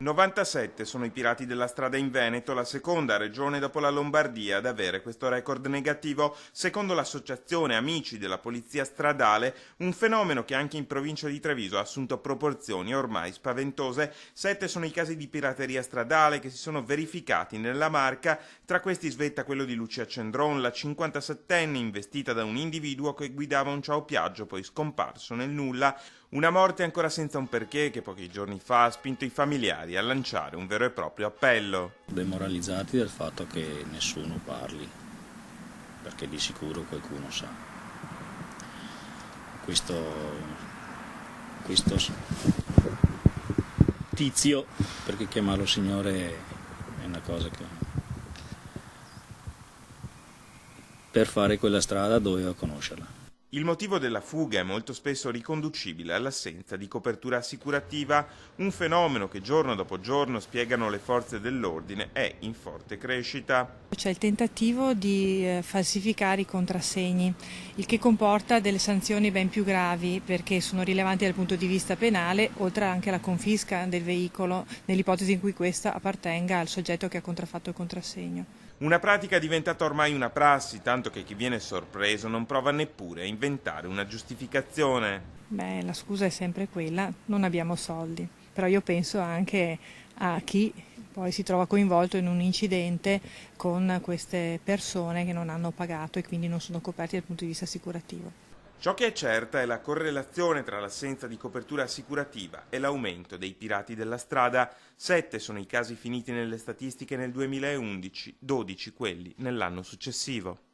97 sono i pirati della strada in Veneto, la seconda regione dopo la Lombardia ad avere questo record negativo, secondo l'associazione Amici della Polizia Stradale, un fenomeno che anche in provincia di Treviso ha assunto proporzioni ormai spaventose. 7 sono i casi di pirateria stradale che si sono verificati nella Marca, tra questi svetta quello di Lucia Cendron, la 57enne investita da un individuo che guidava un Ciao Piaggio poi scomparso nel nulla. Una morte ancora senza un perché che pochi giorni fa ha spinto i familiari a lanciare un vero e proprio appello. Demoralizzati dal fatto che nessuno parli, perché di sicuro qualcuno sa. Questo tizio, perché chiamarlo signore è una cosa che per fare quella strada doveva conoscerla. Il motivo della fuga è molto spesso riconducibile all'assenza di copertura assicurativa, un fenomeno che giorno dopo giorno, spiegano le forze dell'ordine, è in forte crescita. C'è il tentativo di falsificare i contrassegni, il che comporta delle sanzioni ben più gravi perché sono rilevanti dal punto di vista penale, oltre anche alla confisca del veicolo nell'ipotesi in cui questa appartenga al soggetto che ha contraffatto il contrassegno. Una pratica diventata ormai una prassi, tanto che chi viene sorpreso non prova neppure a inventare una giustificazione. La scusa è sempre quella, non abbiamo soldi, però io penso anche a chi poi si trova coinvolto in un incidente con queste persone che non hanno pagato e quindi non sono coperti dal punto di vista assicurativo. Ciò che è certa è la correlazione tra l'assenza di copertura assicurativa e l'aumento dei pirati della strada. 7 sono i casi finiti nelle statistiche nel 2011, 12 quelli nell'anno successivo.